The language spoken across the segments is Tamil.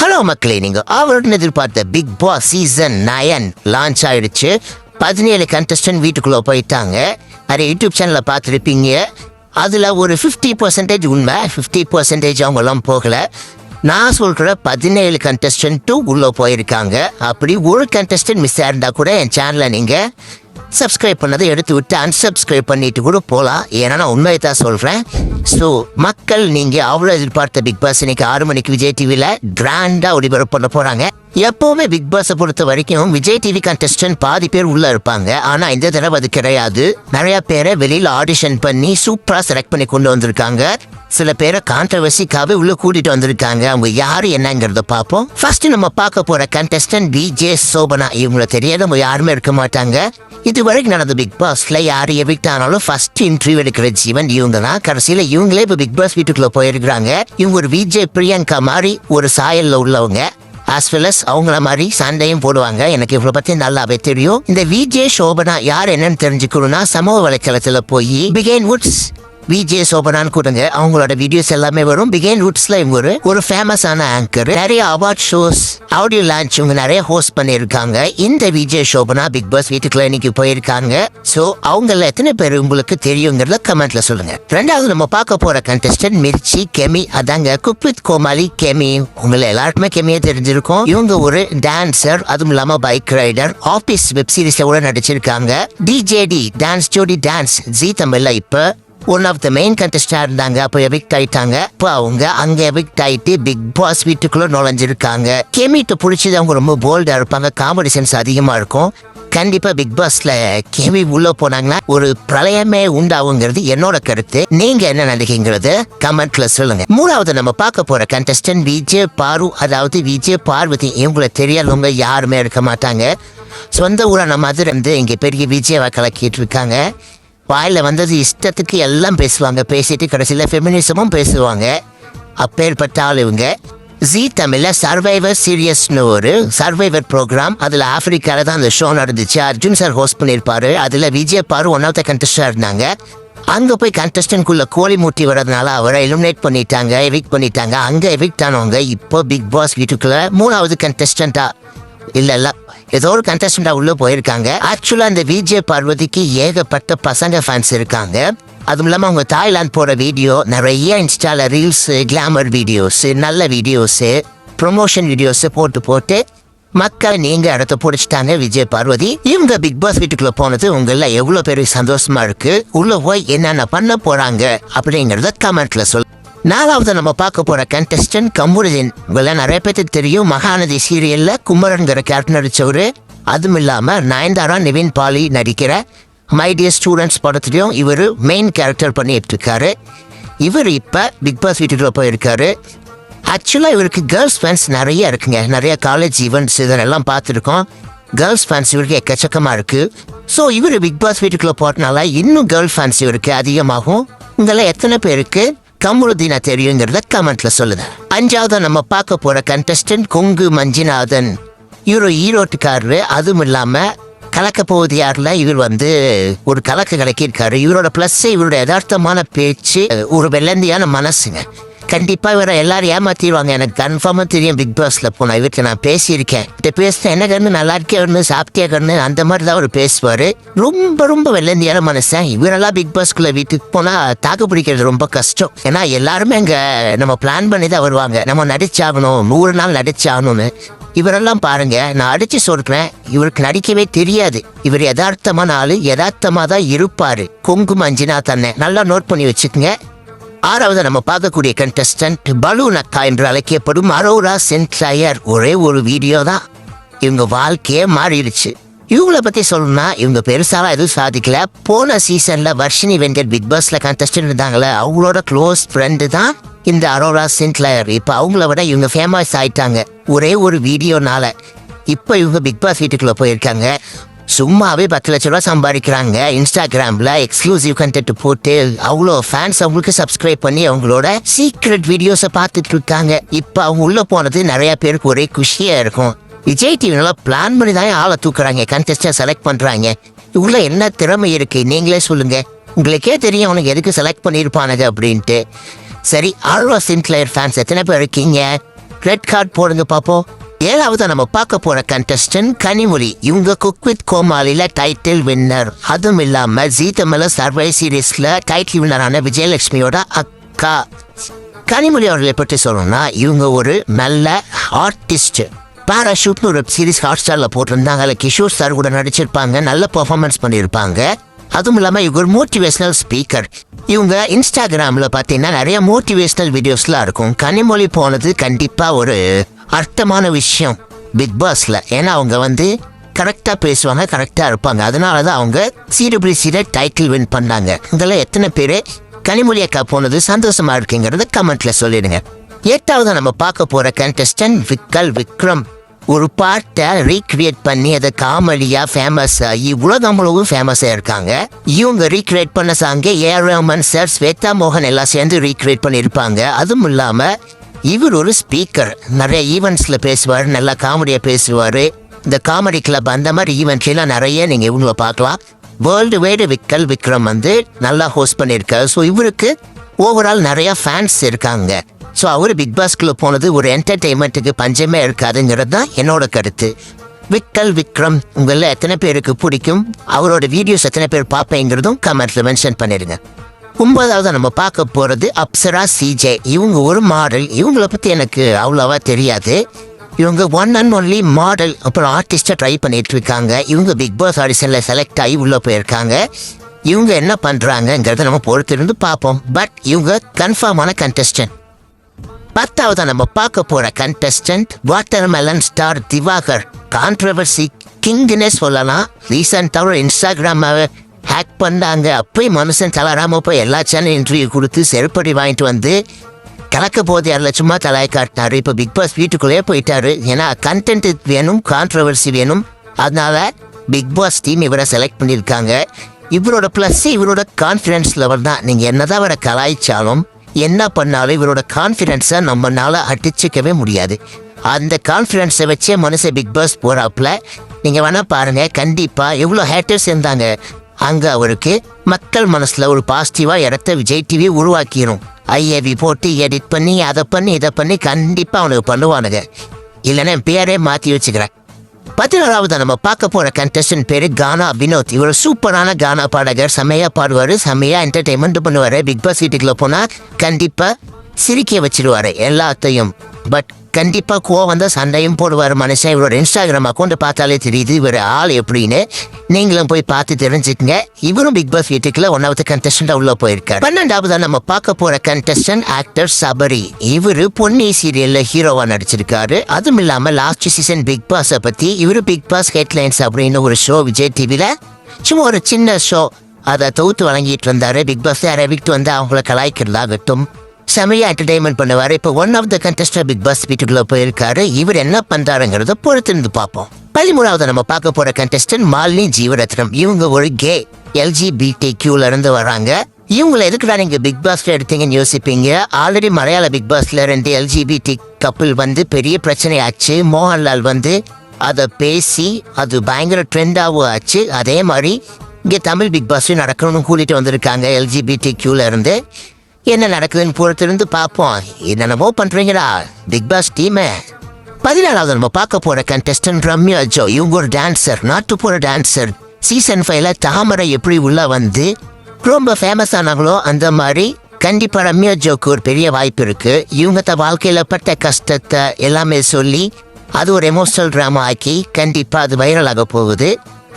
ஹலோ மக்களே, நீங்க அவருடன் எதிர்பார்த்த பிக் பாஸ் சீசன் 9 லான்ச் ஆயிடுச்சு. 17 கண்டஸ்டன்ட் வீட்டுக்குள்ள போயிட்டாங்க. நிறைய யூடியூப் சேனல்ல பார்த்துருப்பீங்க. அதுல ஒரு 50% உண்மை, 50% அவங்கெல்லாம் போகல. நான் சொல்ற 17 கண்டஸ்டன்ட்டும் உள்ள போயிருக்காங்க. அப்படி ஒரு கண்டஸ்டன்ட் மிஸ் ஆயிருந்தா கூட என் சேனலை நீங்க சப்ஸ்கிரைப் பண்ணதை எடுத்து விட்டு அன்சப்ஸ்கிரைப் பண்ணிட்டு கூட போகலாம். ஏன்னா நான் உண்மையை தான் சொல்கிறேன். ஸோ மக்கள் நீங்கள் அவ்வளோ எதிர்பார்த்த பிக் பாஸ் இன்னைக்கு 6 மணிக்கு விஜய் டிவியில் கிராண்டாக ஒளிபரப்பு பண்ண போகிறாங்க. எப்போவுமே பிக் பாஸை பொறுத்த வரைக்கும் விஜய் டிவி கண்டஸ்டன்ட் பாதி பேர் உள்ளே இருப்பாங்க. ஆனால் இந்த தடவை அது கிடையாது. நிறையா பேரை வெளியில் ஆடிஷன் பண்ணி சூப்பராக செலக்ட் பண்ணி கொண்டு வந்திருக்காங்க. சில பேரை கான்ட்ரவர்சிக்காகவே உள்ள கூட்டிட்டு வந்திருக்காங்க. அவங்க யாரு என்னங்கிறத பார்ப்போம். ஃபர்ஸ்ட் நம்ம பார்க்க போற கண்டஸ்டன்ட் விஜே சோபனா. இவங்களை தெரியாதவங்க யாருமே இருக்க மாட்டாங்க. இது வரைக்கும் நடந்த பிக் பாஸ்ல யாரு எவிக்ட் ஆனாலும் ஃபர்ஸ்ட் இன்டர்வியூ எடுக்கிற ஜீவன் இவங்க தான். கடைசியில இவங்களே இப்போ பிக் பாஸ் வீட்டுக்குள்ள போயிருக்கிறாங்க. இவங்க ஒரு விஜய் பிரியங்கா மாதிரி ஒரு சாயல்ல உள்ளவங்க. as well as அவங்கள மாதிரி சண்டையும் போடுவாங்க. எனக்கு இவ்வளவு பத்தி நல்லாவே தெரியும். இந்த விஜே சோபனா யார் என்னன்னு தெரிஞ்சுக்கணும்னா சமூக வலைத்தளத்துல போய் பிகேன் வுட்ஸ் விஜே சோபனான்னு கொடுங்க. அவங்களோட வீடியோஸ் எல்லாமே வரும். பிகேன் வுட்ஸ்ல இவங்க ஒரு ஃபேமஸான ஆங்கர். நிறைய அவார்ட் ஷோஸ், ஆடியோ லான்ச் இவங்க நிறைய ஹோஸ்ட் பண்ணியிருக்காங்க. இந்த விஜே சோபனா பிக் பாஸ் வீட்டுக்குள்ள இன்னைக்கு போயிருக்காங்க. ஸோ அவங்கள எத்தனை பேர் உங்களுக்கு தெரியுங்கிறத கமெண்ட்ல சொல்லுங்க. ரெண்டாவது நம்ம பார்க்க போற கண்டஸ்டன்ட் மிர்ச்சி கெமி. அதாங்க குக் வித் கோமாளி கெமி. உங்களை எல்லாருக்குமே கெமியே தெரிஞ்சிருக்கும். இவங்க ஒரு டான்சர், அதுவும் இல்லாம பைக் ரைடர். ஆபீஸ் வெப் சீரிஸ்ல கூட நடிச்சிருக்காங்க. டிஜேடி டான்ஸ் ஜோடி டான்ஸ் ஜி தமிழ்ல இப்ப ஒன் ஆஃப் த மெயின் கண்டஸ்டா இருந்தாங்க. அப்போ எவிக்ட் ஆயிட்டாங்க. இப்போ அவங்க அங்க எவிக்ட் ஆயிட்டு பிக் பாஸ் வீட்டுக்குள்ள நுழைஞ்சிருக்காங்க. கெமிட்டு பிடிச்சது அவங்க ரொம்ப போல்டா இருப்பாங்க. காமெடி சென்ஸ் அதிகமா இருக்கும். கண்டிப்பா பிக் பாஸ்ல கெமி உள்ள போனாங்கன்னா ஒரு பிரளயமே உண்டாகுங்கிறது என்னோட கருத்து. நீங்க என்ன நினைக்கிறீங்கிறது கமெண்ட்ல சொல்லுங்க. மூணாவது நம்ம பார்க்க போற கண்டஸ்டன்ட் விஜய் பாரு, அதாவது விஜய் பார்வதி. இவங்களை தெரியாதவங்க யாருமே இருக்க மாட்டாங்க. சொந்த ஊரான மதுரை வந்து இங்க பெரிய விஜயவை கலக்கிட்டு இருக்காங்க. வாயில வந்தது இஷ்டத்துக்கு எல்லாம் பேசுவாங்க. பேசிட்டு கடைசியில் ஃபெமினிசமும் பேசுவாங்க. அப்பேற்பட்ட ஆள் இவங்க. ஜி தமிழ்ல சர்வைவர் சீரியஸ்னு ஒரு சர்வைவர் ப்ரோக்ராம். அதுல ஆப்பிரிக்கால தான் அந்த ஷோ நடந்துச்சு. அர்ஜுன் சார் ஹோஸ்ட் பண்ணியிருப்பாரு. அதுல விஜய் பாரு ஒன் ஆஃப் த கண்டஸ்டா இருந்தாங்க. அங்க போய் கண்டஸ்டன்ட்குள்ள கோழி மூட்டி வர்றதுனால அவரை எலிமினேட் பண்ணிட்டாங்க, எவிக்ட் பண்ணிட்டாங்க. அங்க எவிக்ட் ஆனவங்க இப்போ பிக் பாஸ் வீட்டுக்குள்ள 3வது கண்டஸ்டண்டா இல்ல ஏதோ ஒரு கண்டஸ்டண்டா உள்ள போயிருக்காங்க. ஆக்சுவலா இந்த விஜய் பார்வதிக்கு ஏகப்பட்ட பசங்க ஃபேன்ஸ் இருக்காங்க. அதுவும் இல்லாம அவங்க தாய்லாந்து போற வீடியோ, நிறைய இன்ஸ்டால ரீல்ஸ், கிளாமர் வீடியோஸ், நல்ல வீடியோஸ், ப்ரொமோஷன் வீடியோஸ் போட்டு மக்கள் நீங்க இடத்த பிடிச்சிட்டாங்க விஜய் பார்வதி. இவங்க பிக் பாஸ் வீட்டுக்குள்ள போனது உங்கள எவ்வளவு பெரிய சந்தோஷமா இருக்கு. உள்ள போய் என்னென்ன பண்ண போறாங்க அப்படிங்கறத கமெண்ட்ல சொல்லு. நாலாவது நம்ம பார்க்க போற கண்டஸ்டன்ட் கமுருதீன். இவங்கள நிறைய பேருக்கு தெரியும். மகாநதி சீரியல்ல குமரன்கிற கேரக்டர் நடிச்சவரு. அதுவும் இல்லாம நயன்தாரா, நிவின் பாலி நடிக்கிற மை டியர் ஸ்டூடெண்ட்ஸ் படத்துலயும் இவர் மெயின் கேரக்டர் பண்ணிட்டு இருக்காரு. இவர் இப்ப பிக் பாஸ் வீட்டுக்குள்ள போயிருக்காரு. ஆக்சுவலா இவருக்கு கேர்ள்ஸ் ஃபேன்ஸ் நிறைய இருக்குங்க. நிறைய காலேஜ் ஈவெண்ட்ஸ் இதெல்லாம் பார்த்துருக்கோம். கேர்ள்ஸ் ஃபேன்ஸ் இவருக்கு எக்கச்சக்கமா இருக்கு. ஸோ இவர் பிக் பாஸ் வீட்டுக்குள்ள போறதுனால இன்னும் கேர்ள் ஃபேன்ஸ் இவருக்கு அதிகமாகும். உங்களை எத்தனை பேருக்கு கமுருதீனா தெரியுங்கிறத கமெண்ட்ல சொல்லுங்க. அஞ்சாவது நம்ம பார்க்க போற கண்டஸ்டன்ட் கொங்கு மஞ்சுநாதன். இவர் ஈரோட்டுக்காரரு. அதுவும் இல்லாம கலக்க போவது யாருல இவர் வந்து ஒரு கலக்க கலக்கியிருக்காரு. இவரோட பிளஸ் இவரோட யதார்த்தமான பேச்சு, ஒரு வெள்ளந்தியான மனசுங்க. கண்டிப்பா இவரை எல்லாரும் ஏமாத்திடுவாங்க. எனக்கு கன்ஃபார்மா தெரியும். பிக் பாஸ்ல போனா இவர்கிட்ட நான் பேசியிருக்கேன். பேசின என்ன கண்ணு நல்லா இருக்கே கண்ணு, சாப்பிட்டியா கண்ணு, அந்த மாதிரி தான் அவர் பேசுவாரு. ரொம்ப ரொம்ப வெள்ளந்தியான மனுஷன். இவரெல்லாம் பிக் பாஸ்குள்ள வீட்டுக்கு போனா தாக்கு பிடிக்கிறது ரொம்ப கஷ்டம். ஏன்னா எல்லாருமே அங்க நம்ம பிளான் பண்ணி தான் வருவாங்க. நம்ம நடிச்சாகணும், 100 நாள் நடிச்சாகணும்னு. இவரெல்லாம் பாருங்க, நான் அடிச்சு சொல்றேன், இவருக்கு நடிக்கவே தெரியாது. இவர் யதார்த்தமான ஆளு, யதார்த்தமா தான் இருப்பாரு. கொங்கு மஞ்சுநாதன் நல்லா நோட் பண்ணி வச்சுக்கோங்க. ஆறாவது நம்ம பார்க்கக்கூடிய கண்டஸ்டன்ட் பலூன் அக்கா என்று அழைக்கப்படும் அரோரா சென்ட்லயர். ஒரே ஒரு வீடியோ தான் இவங்க வாழ்க்கையே மாறிடுச்சு. இவங்கள பத்தி சொல்லணும்னா இவங்க பெருசாலாம் எதுவும் சாதிக்கல. போன சீசன்ல வர்ஷினி வெங்கட் பிக் பாஸ்ல கண்டஸ்டன்ட் இருந்தாங்களே, அவங்களோட க்ளோஸ் ஃப்ரெண்டு தான் இந்த அரோரா சென்ட்லயர். இப்ப அவங்கள விட இவங்க ஃபேமஸ் ஆயிட்டாங்க ஒரே ஒரு வீடியோனால. இப்ப இவங்க பிக் பாஸ் வீட்டுக்குள்ள போயிருக்காங்க. சும்மாவே 10 லட்ச ரூபா சம்பாதிக்கிறாங்க. இன்ஸ்டாகிராம்ல எக்ஸ்க்ளூசிவ் கண்டென்ட் போட்டு அவ்வளோ ஃபேன்ஸ் அவங்களுக்கு சப்ஸ்கிரைப் பண்ணி அவங்களோட சீக்ரெட் வீடியோஸை பார்த்துட்டு இருக்காங்க. இப்போ அவங்க உள்ள போனது நிறைய பேருக்கு ஒரே குஷியா இருக்கும். விஜய் டிவி நல்லா பிளான் பண்ணி தான் ஆளை தூக்குறாங்க, கண்டெஸ்டன்ட் செலக்ட் பண்றாங்க. இவ்வளோ என்ன திறமை இருக்கு நீங்களே சொல்லுங்க. உங்களுக்கே தெரியும் அவனுக்கு எதுக்கு செலக்ட் பண்ணியிருப்பானுங்க அப்படின்ட்டு. சரி, ஆல்வா சென்ட்லயர் ஃபேன்ஸ் எத்தனை பேர் இருக்கீங்க? ரெட் கார்டு போடுங்க பாப்போம். ஏழாவது நம்ம பார்க்க போற கண்டஸ்டன்ட் கனிமொழி. இவங்க குக் வித் கோமாளில டைட்டில் வின்னர். அதுவும் இல்லாம ஜீ தமிழ் சர்வை சீரீஸ்ல டைட்டில் வின்னரான விஜயலட்சுமியோட அக்கா. கனிமொழி அவர்களை பற்றி சொல்லணும்னா இவங்க ஒரு நல்ல ஆர்டிஸ்ட். பாராஷூட்னு ஒரு சீரீஸ் ஹாட் ஸ்டார்ல போட்டிருந்தாங்க. அதில் கிஷோர் சார் கூட நடிச்சிருப்பாங்க. நல்ல பெர்ஃபார்மன்ஸ் பண்ணியிருப்பாங்க. அதுவும் இல்லாமல் இவங்க ஒரு மோட்டிவேஷனல் ஸ்பீக்கர். இவங்க இன்ஸ்டாகிராமில் பார்த்தீங்கன்னா நிறைய மோட்டிவேஷனல் வீடியோஸ்லாம் இருக்கும். கனிமொழி போனது கண்டிப்பாக ஒரு அர்த்தமான விஷயம் பிக் பாஸில். ஏன்னா அவங்க கரெக்டாக பேசுவாங்க, கரெக்டாக இருப்பாங்க. அதனால தான் அவங்க சிடபிள்யூசியில் டைட்டில் வின் பண்ணாங்க. இதெல்லாம் எத்தனை பேர் கனிமொழி அக்கா போனது சந்தோஷமா இருக்குங்கிறத கமெண்ட்ல சொல்லிடுங்க. எட்டாவது நம்ம பார்க்க போற கண்டஸ்டன்ட் விக்கல் விக்ரம். ஒரு பாட்டை ரீக்ரியேட் பண்ணி அதை காமெடியா ஃபேமஸ் ஆகி உலகம் முழுவதும் ஃபேமஸா இருக்காங்க. இவங்க ரீக்ரியேட் பண்ண சாங்க ஏஆர் ரஹ்மான் சார், ஸ்வேதா மோகன் எல்லாம் சேர்ந்து ரீக்ரியேட் பண்ணியிருப்பாங்க. அதுவும் இல்லாம இவர் ஒரு ஸ்பீக்கர். நிறைய ஈவெண்ட்ஸ்ல பேசுவார், நல்லா காமெடியா பேசுவார். இந்த காமெடி கிளப் அந்த மாதிரி ஈவெண்ட்லாம் நிறைய நீங்க இவங்களை பார்க்கலாம். வேர்ல்டு வைடு விக்கல் விக்ரம் நல்லா ஹோஸ்ட் பண்ணியிருக்காரு. ஸோ இவருக்கு ஓவரால் நிறைய ஃபேன்ஸ் இருக்காங்க. ஸோ அவர் பிக் பாஸ்குள்ள போனது ஒரு என்டர்டெயின்மெண்ட்டுக்கு பஞ்சமே இருக்காதுங்கிறது தான் என்னோட கருத்து. விக்கல் விக்ரம் உங்களில் எத்தனை பேருக்கு பிடிக்கும், அவரோட வீடியோஸ் எத்தனை பேர் பார்ப்பேங்கிறதும் கமெண்ட்ல மென்ஷன் பண்ணிடுங்க. 9வது நம்ம பார்க்க போகிறது அப்சரா சிஜே. இவங்க ஒரு மாடல். இவங்களை பற்றி எனக்கு அவ்வளோவா தெரியாது. இவங்க ஒன் அண்ட் ஒன்லி மாடல் அப்புறம் ஆர்டிஸ்டாக ட்ரை பண்ணிட்டு இருக்காங்க. இவங்க பிக் பாஸ் ஆடிஷனில் செலக்ட் ஆகி உள்ளே போயிருக்காங்க. இவங்க என்ன பண்ணுறாங்கங்கிறத நம்ம பொறுத்திருந்து பார்ப்போம். பட் இவங்க கன்ஃபார்மான கண்டஸ்டன்ட். 10வது நம்ம பார்க்க போகிற contestant watermelon star Divakar. Controversy கிங்னே சொல்லலாம். ரீசெண்டாக ஒரு இன்ஸ்டாகிராமாவை ஹேக் பண்ணாங்க. அப்போயே மனுஷன் தளராமல் போய் எல்லா சேனல் இன்டர்வியூ கொடுத்து செருப்படி வாங்கிட்டு கலக்க போது 2 லட்சமா தலையை காட்டினாரு. இப்போ பிக் பாஸ் வீட்டுக்குள்ளேயே போயிட்டாரு. ஏன்னா கண்டென்ட் வேணும், கான்ட்ரவர்சி வேணும். அதனால பிக் பாஸ் டீம் இவரை செலக்ட் பண்ணியிருக்காங்க. இவரோட ப்ளஸ் இவரோட கான்ஃபிடன்ஸ் லெவல் தான். நீங்கள் என்னதான் அவரை கலாய்ச்சாலும் என்ன பண்ணாலும் இவரோட கான்ஃபிடென்ஸை நம்மளால அடிச்சிக்கவே முடியாது. அந்த கான்ஃபிடென்ஸை வச்சே மனுஷன் பிக் பாஸ் போகிறாப்புல. நீங்கள் வேணால் பாருங்கள், கண்டிப்பாக எவ்வளோ ஹேட்டர்ஸ் இருந்தாங்க. அங்கே அவருக்கு மக்கள் மனசில் ஒரு பாசிட்டிவாக இடத்த விஜய் டிவி உருவாக்கிடும். ஐஏவி போட்டு எடிட் பண்ணி அதை பண்ணி இதை பண்ணி கண்டிப்பாக அவனுக்கு பண்ணுவானுங்க. இல்லைன்னா பேரே மாற்றி வச்சுக்கிறேன். 11வது நம்ம பார்க்க போகிற கண்டஸ்டன்ட் பேர் கானா வினோத். இவர் சூப்பரான கானா பாடகர். செம்மையாக பாடுவார், செம்மையாக என்டர்டெயின்மெண்ட் பண்ணுவார். பிக் பாஸ் வீட்டுக்குள்ளே போனால் கண்டிப்பாக சிரிக்க வச்சிருவார் எல்லாத்தையும். பட் கண்டிப்பாக கோவம் தான் சண்டையும் போடுவார் மனுஷன். இவரோட இன்ஸ்டாகிராம் அக்கௌண்ட் பார்த்தாலே தெரியுது இவர் ஆள் எப்படின்னு. நீங்களும் போய் பார்த்து தெரிஞ்சுக்கங்க. இவரும் பிக் பாஸ் வீட்டுக்குள்ள 1வது கண்டஸ்டன்டா உள்ள போயிருக்காரு. 12வது நம்ம பார்க்க போற கண்டஸ்டன்ட் ஆக்டர் சபரி. இவரு பொன்னி சீரியல்ல ஹீரோவா நடிச்சிருக்காரு. அதுவும் இல்லாம லாஸ்ட் சீசன் பிக் பாஸை பத்தி இவரு பிக் பாஸ் ஹெட்லைன்ஸ் அப்படின்னு ஒரு ஷோ விஜய் டிவில சும்மா ஒரு சின்ன ஷோ அதை தொகுத்து வழங்கிட்டு இருந்தாரு. பிக் பாஸ் அறிவிட்டு அவங்கள கலாய்க்கிறதாகட்டும் செமையா என்டர்டைன்மெண்ட் பண்ணுவார். இப்போ 1 of the contestant Bigg Boss வீட்டுக்குள்ள போயிருக்காரு. இவர் என்ன பண்றாருங்கிறத பொறுத்திருந்து பார்ப்போம். 13வது நம்ம பார்க்க போற கண்டஸ்டன்ட் மாலினி ஜீவரத்னம். இவங்க ஒரு கே LGBTQல இருந்து வராங்க. இவங்களை எதுக்குடா நீங்க பிக் பாஸ்ல எடுத்தீங்கன்னு யோசிப்பீங்க. ஆல்ரெடி மலையாள பிக் பாஸ்ல 2 LGBT கப்பிள் பெரிய பிரச்சனை ஆச்சு. மோகன்லால் அதை பேசி அது பயங்கர ட்ரெண்டாகவும் ஆச்சு. அதே மாதிரி இங்கே தமிழ் பிக் பாஸ்லையும் நடக்கணும்னு கூட்டிட்டு வந்திருக்காங்க. LGBTQல இருந்து என்ன நடக்குதுன்னு பொறுத்திருந்து பார்ப்போம். என்னென்னமோ பண்றீங்களா பிக் பாஸ் டீமே. 14வது நம்ம பார்க்க போற கண்டஸ்டன்ட் ரம்யா ஜோ. இவங்க ஒரு டான்சர், நாட்டுப்புற டான்சர். சீசன் 5ல தாமரை எப்படி உள்ள ரொம்ப ஃபேமஸ் ஆனாங்களோ அந்த மாதிரி கண்டிப்பா ரம்யா ஜோக்கு ஒரு பெரிய வாய்ப்பு இருக்கு. இவங்க வாழ்க்கையில பட்ட கஷ்டத்தை எல்லாமே சொல்லி அது ஒரு எமோஷனல் ட்ராமா ஆக்கி கண்டிப்பா அது வைரல் ஆக போகுது.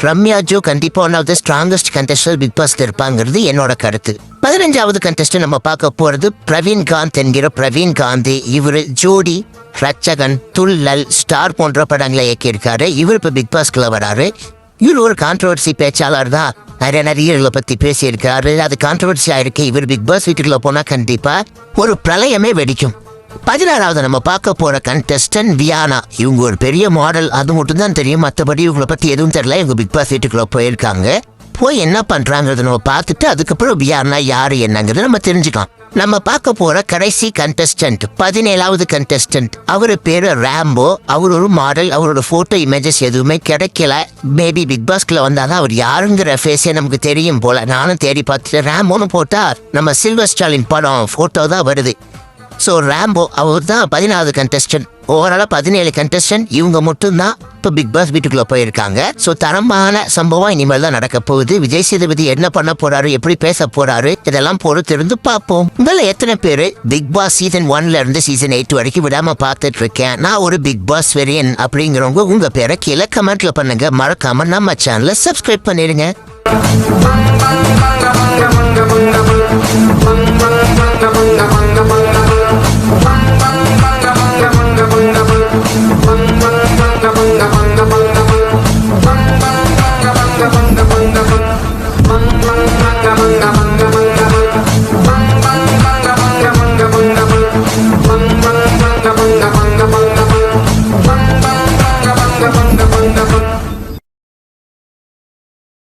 ரம்யா ஜோ கண்டிப்பா one of the strongest contestant Bigg பாஸ்ல இருப்பாங்கிறது என்னோட கருத்து. 15வது கண்டஸ்டன்ட் நம்ம பார்க்க போறது பிரவீன் காந்த் என்கிற பிரவீன் காந்தி. இவர் ஜோடி, ரட்சகன், துள்ளல், ஸ்டார் போன்ற படங்களை இயக்கியிருக்காரு. இவர் இப்ப பிக் பாஸ்குள்ள வராரு. இவர் ஒரு கான்ட்ரவர்சி பேச்சாளர் தான். நிறைய நடிகர்களை பத்தி பேசியிருக்காரு. அது கான்ட்ரவர்சி ஆயிருக்கு. இவர் பிக் பாஸ் வீட்டுக்குள்ள போனா கண்டிப்பா ஒரு பிரளயமே வெடிக்கும். 16வது நம்ம பார்க்க போற கண்டஸ்டன்ட் வியானா. இவங்க ஒரு பெரிய மாடல், அது மட்டும் தான் தெரியும். மற்றபடி இவங்களை பத்தி எதுவும் தெரியல. இவங்க பிக் பாஸ் வீட்டுக்குள்ள போயிருக்காங்க. போய் என்ன பண்றாங்கிறத நம்ம பார்த்துட்டு அதுக்கப்புறம் வியானா யாரு என்னங்கிறத நம்ம தெரிஞ்சுக்கலாம். நம்ம பார்க்க போற கடைசி கண்டஸ்டன்ட் 17வது கண்டஸ்டன்ட். அவரு பேரு ராம்போ. அவர் ஒரு மாடல். அவரோட போட்டோ இமேஜஸ் எதுவுமே கிடைக்கல. மேபி பிக் பாஸ்குள்ள வந்தாதான் அவர் யாருங்கிற ஃபேஸே நமக்கு தெரியும் போல. நானும் தேடி பார்த்துட்டு ராம்போன்னு போட்டா நம்ம சில்வர் ஸ்டாலின் படம் போட்டோ தான் வருது. ஸோ ராம்போ அவர் தான் 14வது கண்டஸ்டன்ட். ஓவராலாக 17 கண்டஸ்டன்ட் இவங்க மட்டும்தான் இப்போ பிக் பாஸ் வீட்டுக்குள்ளே போயிருக்காங்க. ஸோ தரமான சம்பவம் இனிமேல் தான் நடக்க போகுது. விஜய் சேதுபதி என்ன பண்ண போறாரு, எப்படி பேச போறாரு, இதெல்லாம் பொறுத்திருந்து பார்ப்போம். உங்கள எத்தனை பேர் பிக் பாஸ் சீசன் 1ல இருந்து சீசன் 8 வரைக்கும் விடாம பார்த்துட்டு இருக்கேன், நான் ஒரு பிக் பாஸ் வெரியன் அப்படிங்கிறவங்க உங்க பேரை கீழே கமெண்ட்ல பண்ணுங்க. மறக்காம நம்ம சேனலை சப்ஸ்கிரைப் பண்ணிடுங்க.